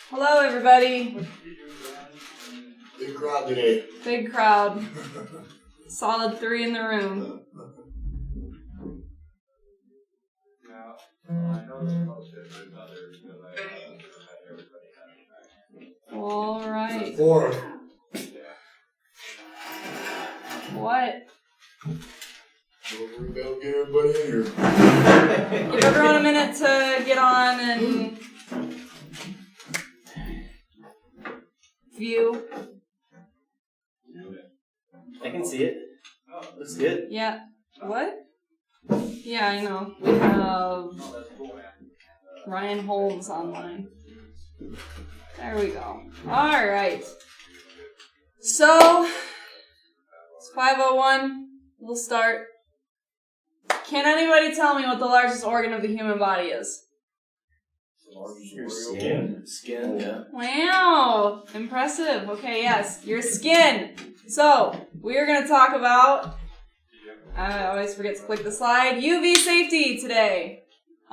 Hello, everybody. Big crowd today. Big crowd. Solid 3 in the room. All right. 4. What? We gotta get everybody in here. Give everyone a minute to get on and view. I can see it. Looks good. Yeah. What? Yeah, I know. We have Ryan Holmes online. There we go. Alright. So, it's 5:01. We'll start. Can anybody tell me what the largest organ of the human body is? Your skin. Skin, yeah. Wow. Impressive. Okay, yes. Your skin. So, we're going to talk about, I always forget to click the slide, UV safety today.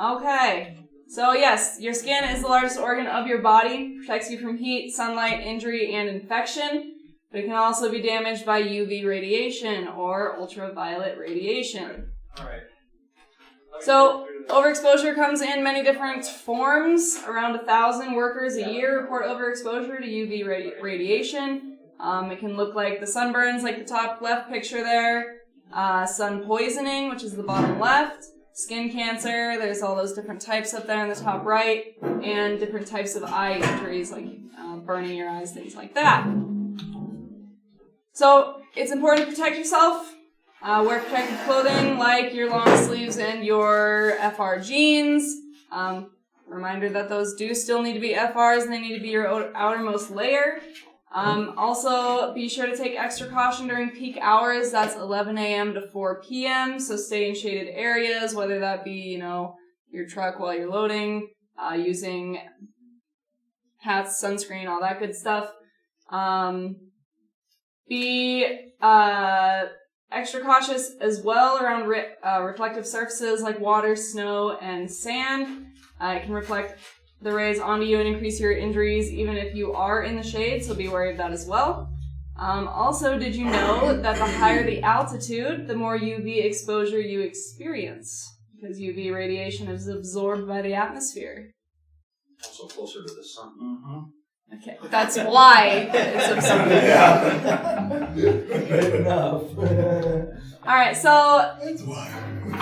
Okay. So, yes, your skin is the largest organ of your body. Protects you from heat, sunlight, injury, and infection. But it can also be damaged by UV radiation or ultraviolet radiation. So, overexposure comes in many different forms. Around 1,000 workers a year report overexposure to UV radiation. It can look like the sunburns, like the top left picture there. Sun poisoning, which is the bottom left. Skin cancer, there's all those different types up there in the top right. And different types of eye injuries, like burning your eyes, things like that. So, it's important to protect yourself. Wear protective clothing like your long sleeves and your FR jeans. Reminder that those do still need to be FRs and they need to be your outermost layer. Also, be sure to take extra caution during peak hours. That's 11 a.m. to 4 p.m. So stay in shaded areas, whether that be, your truck while you're loading, using hats, sunscreen, all that good stuff. Be extra cautious as well around reflective surfaces like water, snow, and sand. It can reflect the rays onto you and increase your injuries even if you are in the shade, so be wary of that as well. Also, did you know that the higher the altitude, the more UV exposure you experience? Because UV radiation is absorbed by the atmosphere. Also closer to the sun. Mm-hmm. Okay, that's why it's absorbed. Yeah. Good enough. Alright, so That's why.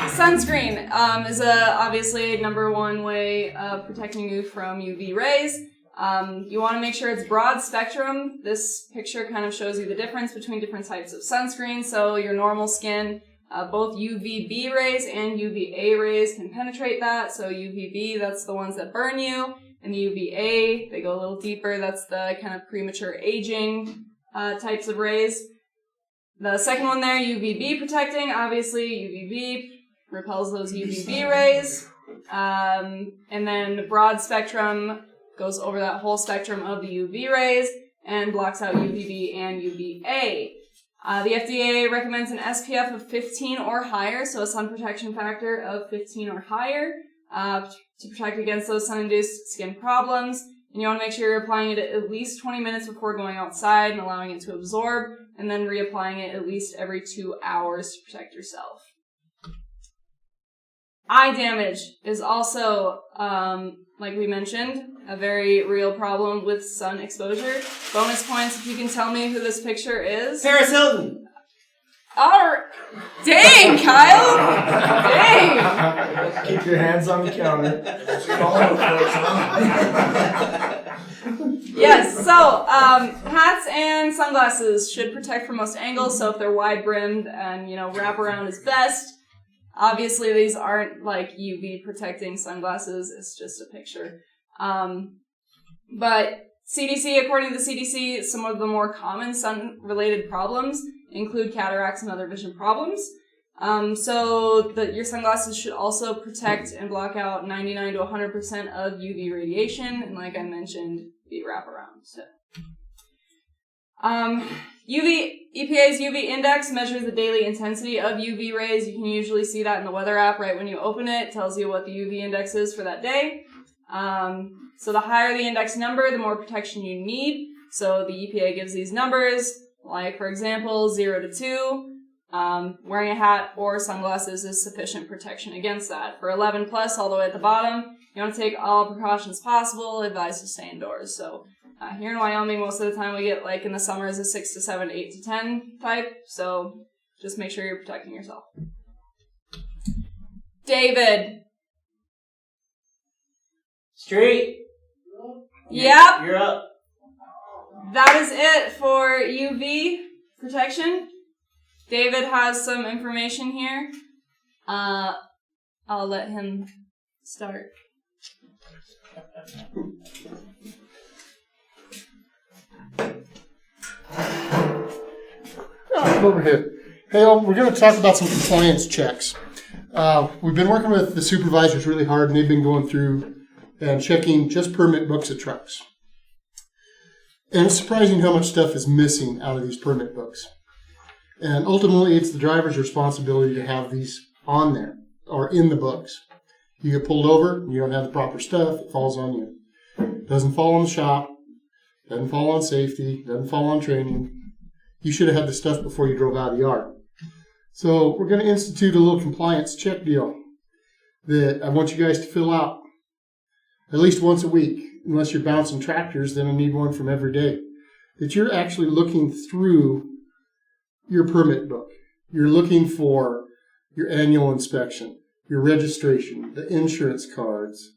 sunscreen is obviously number one way of protecting you from UV rays. You want to make sure it's broad spectrum. This picture kind of shows you the difference between different types of sunscreen. So your normal skin, both UVB rays and UVA rays can penetrate that. So UVB, that's the ones that burn you. And the UVA, they go a little deeper. That's the kind of premature aging types of rays. The second one there, UVB protecting. Obviously, UVB repels those UVB rays. And then broad spectrum goes over that whole spectrum of the UV rays and blocks out UVB and UVA. The FDA recommends an SPF of 15 or higher, so a sun protection factor of 15 or higher, to protect against those sun-induced skin problems. And you want to make sure you're applying it at least 20 minutes before going outside and allowing it to absorb, and then reapplying it at least every 2 hours to protect yourself. Eye damage is also, like we mentioned, a very real problem with sun exposure. Bonus points if you can tell me who this picture is. Paris Hilton. Dang, Kyle! Dang! Keep your hands on the counter. Yes, so hats and sunglasses should protect from most angles, so if they're wide-brimmed and, wraparound is best. Obviously, these aren't like UV protecting sunglasses, it's just a picture. But CDC, according to the CDC, some of the more common sun-related problems include cataracts and other vision problems. So your sunglasses should also protect and block out 99 to 100% of UV radiation, and like I mentioned, be wraparound. So, EPA's UV index measures the daily intensity of UV rays. You can usually see that in the weather app right when you open it. It tells you what the UV index is for that day. So the higher the index number, the more protection you need. So the EPA gives these numbers, like for example, 0 to 2. Wearing a hat or sunglasses is sufficient protection against that. For 11 plus, all the way at the bottom, you want to take all precautions possible, advised to stay indoors. So here in Wyoming, most of the time we get, like in the summers, a 6 to 7, 8 to 10 type. So just make sure you're protecting yourself. David. Straight. Yep. You're up. That is it for UV protection. David has some information here. I'll let him start. Come over here. Hey, we're going to talk about some compliance checks. We've been working with the supervisors really hard, and they've been going through and checking just permit books of trucks. And it's surprising how much stuff is missing out of these permit books. And ultimately, it's the driver's responsibility to have these on there or in the books. You get pulled over, and you don't have the proper stuff, it falls on you. It doesn't fall on the shop, doesn't fall on safety, doesn't fall on training. You should have had the stuff before you drove out of the yard. So we're going to institute a little compliance check deal that I want you guys to fill out at least once a week. Unless you're bouncing tractors, then I need one from every day. That you're actually looking through your permit book. You're looking for your annual inspection, your registration, the insurance cards.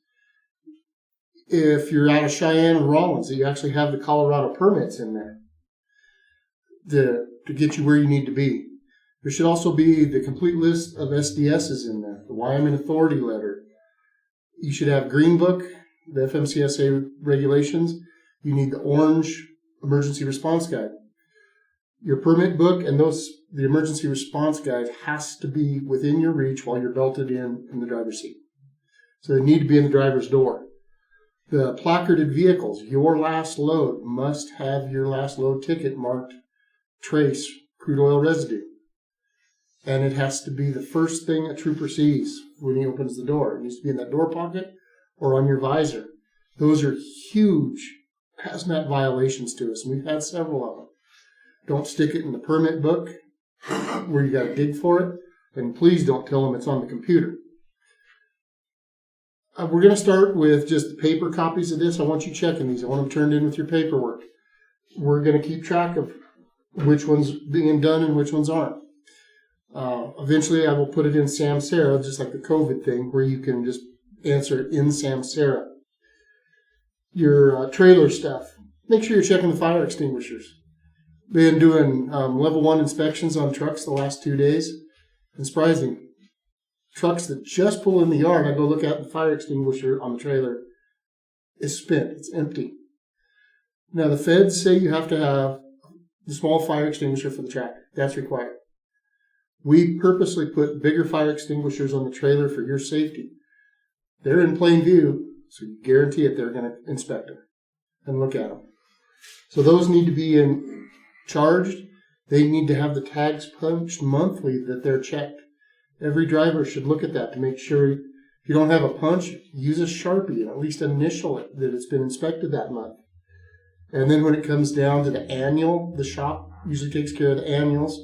If you're out of Cheyenne and Rollins, that you actually have the Colorado permits in there to get you where you need to be. There should also be the complete list of SDSs in there, the Wyoming Authority letter. You should have Green Book, the FMCSA regulations. You need the orange emergency response guide. Your permit book and the emergency response guide has to be within your reach while you're belted in the driver's seat. So they need to be in the driver's door. The placarded vehicles, your last load must have your last load ticket marked trace crude oil residue. And it has to be the first thing a trooper sees when he opens the door. It needs to be in that door pocket or on your visor. Those are huge hazmat violations to us, and we've had several of them. Don't stick it in the permit book where you got to dig for it, and please don't tell them it's on the computer. We're going to start with just the paper copies of this. I want you checking these. I want them turned in with your paperwork. We're going to keep track of which one's being done and which ones aren't. Eventually, I will put it in Samsara, just like the COVID thing, where you can just answer it in Samsara. Your trailer stuff. Make sure you're checking the fire extinguishers. Been doing level 1 inspections on trucks the last 2 days. And surprising, trucks that just pull in the yard, I go look at the fire extinguisher on the trailer. It's spent. It's empty. Now, the feds say you have to have the small fire extinguisher for the tractor. That's required. We purposely put bigger fire extinguishers on the trailer for your safety. They're in plain view, so you guarantee it they're going to inspect them and look at them. So those need to be charged. They need to have the tags punched monthly that they're checked. Every driver should look at that to make sure if you don't have a punch, use a Sharpie and at least initial it that it's been inspected that month. And then when it comes down to the annual, the shop usually takes care of the annuals.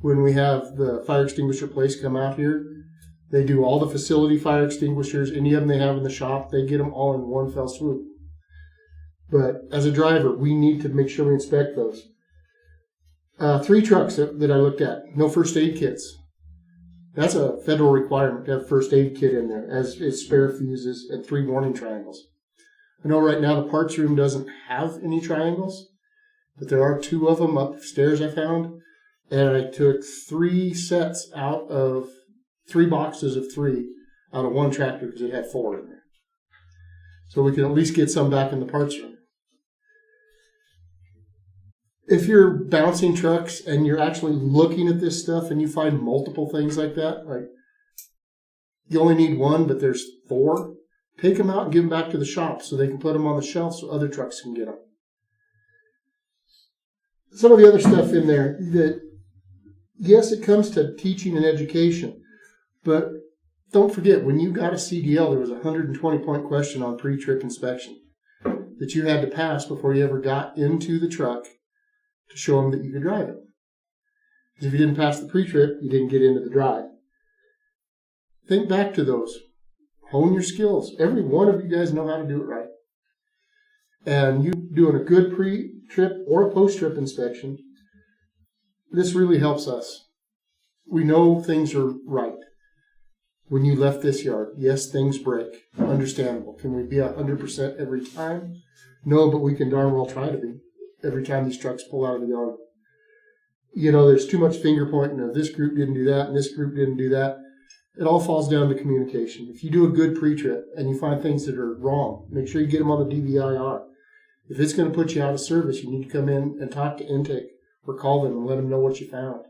When we have the fire extinguisher place come out here, they do all the facility fire extinguishers, any of them they have in the shop, they get them all in one fell swoop. But as a driver, we need to make sure we inspect those. 3 trucks that I looked at, no first aid kits. That's a federal requirement to have a first aid kit in there, as is spare fuses and 3 warning triangles. I know right now the parts room doesn't have any triangles, but there are 2 of them upstairs I found. And I took 3 sets out of 3 boxes of 3 out of 1 tractor because it had 4 in there. So we can at least get some back in the parts room. If you're bouncing trucks and you're actually looking at this stuff and you find multiple things like that, like you only need 1, but there's 4, take them out and give them back to the shop so they can put them on the shelf so other trucks can get them. Some of the other stuff in there that, yes, it comes to teaching and education, but don't forget, when you got a CDL, there was a 120-point question on pre-trip inspection that you had to pass before you ever got into the truck to show them that you could drive it. Because if you didn't pass the pre-trip, you didn't get into the drive. Think back to those. Hone your skills. Every one of you guys know how to do it right. And you doing a good pre-trip or a post-trip inspection, this really helps us. We know things are right. When you left this yard, yes, things break. Understandable. Can we be 100% every time? No, but we can darn well try to be every time these trucks pull out of the yard. You know, there's too much finger pointing of this group didn't do that and this group didn't do that. It all falls down to communication. If you do a good pre-trip and you find things that are wrong, make sure you get them on the DVIR. If it's going to put you out of service, you need to come in and talk to intake or call them and let them know what you found.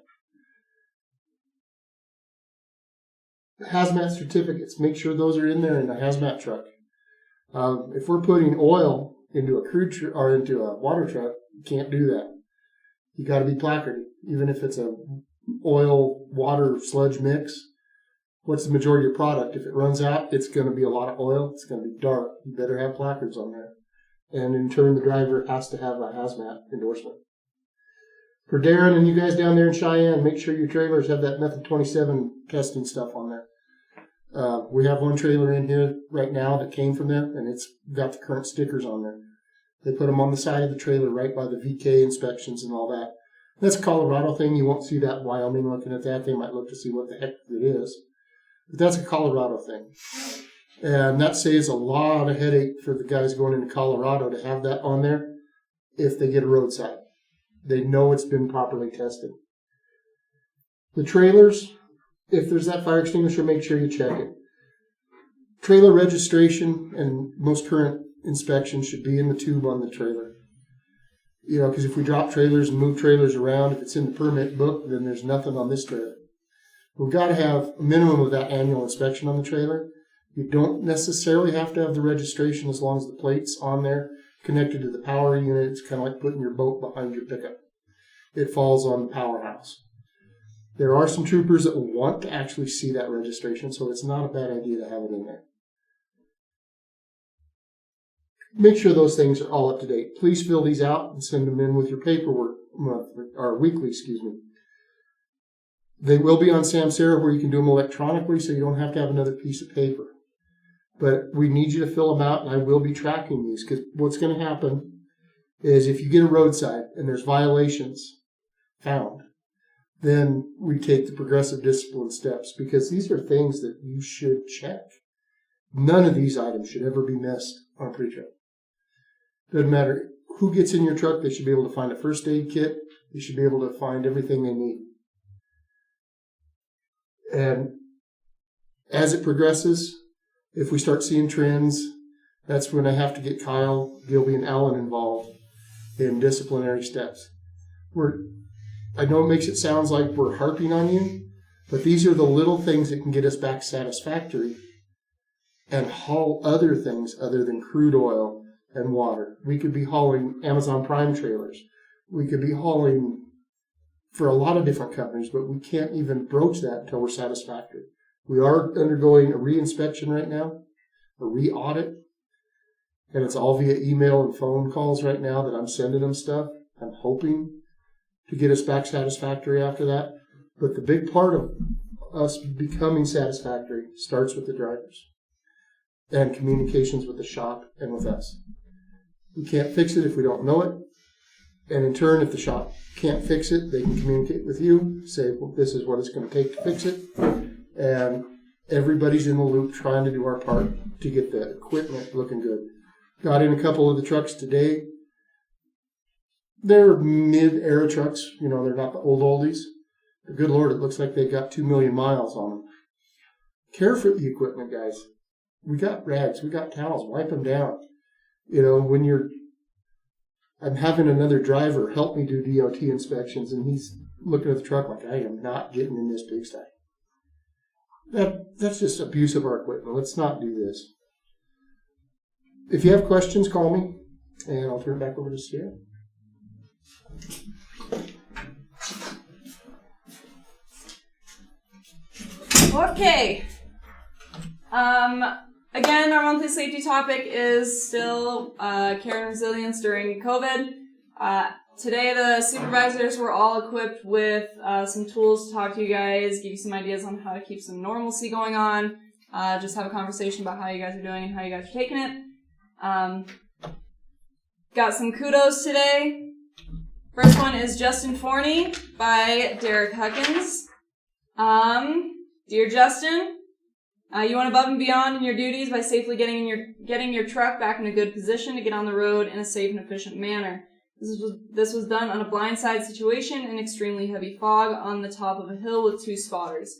Hazmat certificates, make sure those are in there in the hazmat truck. If we're putting oil into a crude or into a water truck, you can't do that. You got to be placarded, even if it's a oil, water, sludge mix. What's the majority of your product? If it runs out, it's going to be a lot of oil. It's going to be dark. You better have placards on there. And in turn, the driver has to have a hazmat endorsement. For Darren and you guys down there in Cheyenne, make sure your trailers have that Method 27 testing stuff on there. We have one trailer in here right now that came from them, and it's got the current stickers on there. They put them on the side of the trailer right by the VK inspections and all that. That's a Colorado thing. You won't see that in Wyoming looking at that. They might look to see what the heck it is. But that's a Colorado thing. And that saves a lot of headache for the guys going into Colorado to have that on there if they get a roadside. They know it's been properly tested. The trailers, if there's that fire extinguisher, make sure you check it. Trailer registration and most current inspections should be in the tube on the trailer. You know, because if we drop trailers and move trailers around, if it's in the permit book, then there's nothing on this trailer. We've got to have a minimum of that annual inspection on the trailer. You don't necessarily have to have the registration as long as the plate's on there connected to the power unit. It's kind of like putting your boat behind your pickup. It falls on the powerhouse. There are some troopers that will want to actually see that registration, so it's not a bad idea to have it in there. Make sure those things are all up to date. Please fill these out and send them in with your paperwork, or weekly, excuse me. They will be on Samsara where you can do them electronically, so you don't have to have another piece of paper. But we need you to fill them out, and I will be tracking these, because what's going to happen is if you get a roadside and there's violations found, then we take the progressive discipline steps, because these are things that you should check. None of these items should ever be missed on a pre-trip. Doesn't matter who gets in your truck, they should be able to find a first aid kit. They should be able to find everything they need. And as it progresses, if we start seeing trends, that's when I have to get Kyle, Gilby, and Alan involved in disciplinary steps. I know it makes it sound like we're harping on you, but these are the little things that can get us back satisfactory and haul other things other than crude oil and water. We could be hauling Amazon Prime trailers. We could be hauling for a lot of different companies, but we can't even broach that until we're satisfactory. We are undergoing a re-inspection right now, a re-audit, and it's all via email and phone calls right now that I'm sending them stuff. I'm hoping to get us back satisfactory after that. But the big part of us becoming satisfactory starts with the drivers and communications with the shop and with us. We can't fix it if we don't know it. And in turn, if the shop can't fix it, they can communicate with you, say, well, this is what it's going to take to fix it. And everybody's in the loop trying to do our part to get the equipment looking good. Got in a couple of the trucks today. They're mid-era trucks. You know, they're not the old oldies. But good Lord, it looks like they've got 2 million miles on them. Care for the equipment, guys. We got rags. We got towels. Wipe them down. You know, I'm having another driver help me do DOT inspections, and he's looking at the truck like, I am not getting in this pigsty. That's just abuse of our equipment. Let's not do this. If you have questions, call me, and I'll turn it back over to Sierra. Okay. Again, our monthly safety topic is still care and resilience during COVID. Today, the supervisors were all equipped with some tools to talk to you guys, give you some ideas on how to keep some normalcy going on, just have a conversation about how you guys are doing and how you guys are taking it. Got some kudos today. First one is Justin Forney by Derek Huckins. Dear Justin, you went above and beyond in your duties by safely getting your truck back in a good position to get on the road in a safe and efficient manner. This was done on a blindside situation in extremely heavy fog on the top of a hill with 2 spotters.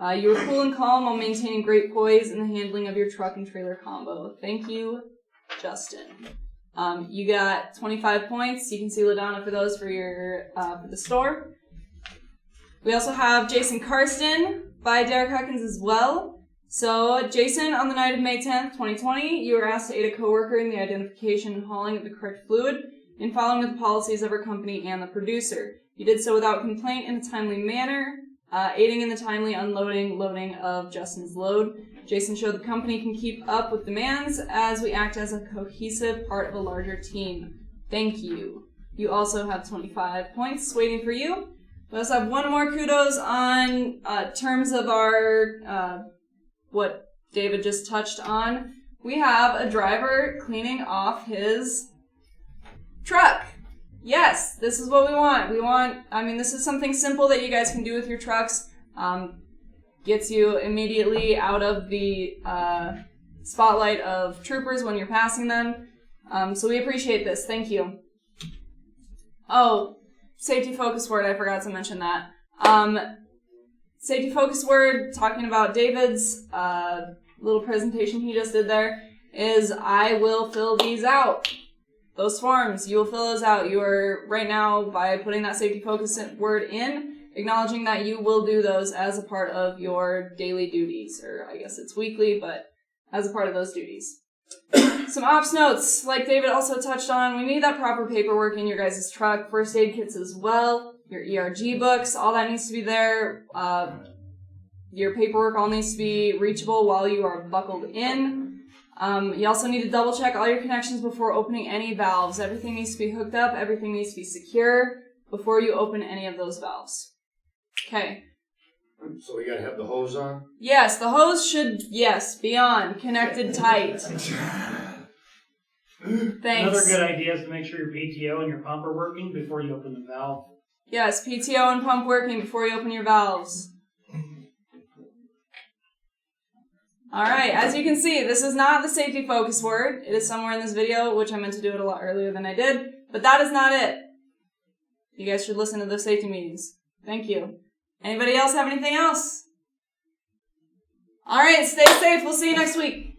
You were cool and calm while maintaining great poise in the handling of your truck and trailer combo. Thank you, Justin. You got 25 points. You can see LaDonna for those for for the store. We also have Jason Karsten by Derek Huckins as well. So, Jason, on the night of May 10th, 2020, you were asked to aid a coworker in the identification and hauling of the correct fluid in following with the policies of our company and the producer. You did so without complaint in a timely manner, aiding in the timely loading of Justin's load. Jason showed the company can keep up with demands as we act as a cohesive part of a larger team. Thank you. You also have 25 points waiting for you. We also have one more kudos on terms of our what David just touched on. We have a driver cleaning off his truck. Yes, this is what we want. This is something simple that you guys can do with your trucks. Gets you immediately out of the spotlight of troopers when you're passing them. So we appreciate this. Thank you. Oh, safety focus word. I forgot to mention that. Safety focus word, talking about David's little presentation he just did there, is I will fill these out. Those forms, you will fill those out. You are, right now, by putting that safety focus word in, acknowledging that you will do those as a part of your daily duties, or I guess it's weekly, but as a part of those duties. Some ops notes, like David also touched on, we need that proper paperwork in your guys' truck, first aid kits as well, your ERG books, all that needs to be there. Your paperwork all needs to be reachable while you are buckled in. You also need to double check all your connections before opening any valves. Everything needs to be hooked up, everything needs to be secure before you open any of those valves. Okay. So we gotta have the hose on? Yes, the hose should, be on, connected tight. Thanks. Another good idea is to make sure your PTO and your pump are working before you open the valve. Yes, PTO and pump working before you open your valves. Alright, as you can see, this is not the safety focus word. It is somewhere in this video, which I meant to do it a lot earlier than I did, but that is not it. You guys should listen to the safety meetings. Thank you. Anybody else have anything else? Alright, stay safe. We'll see you next week.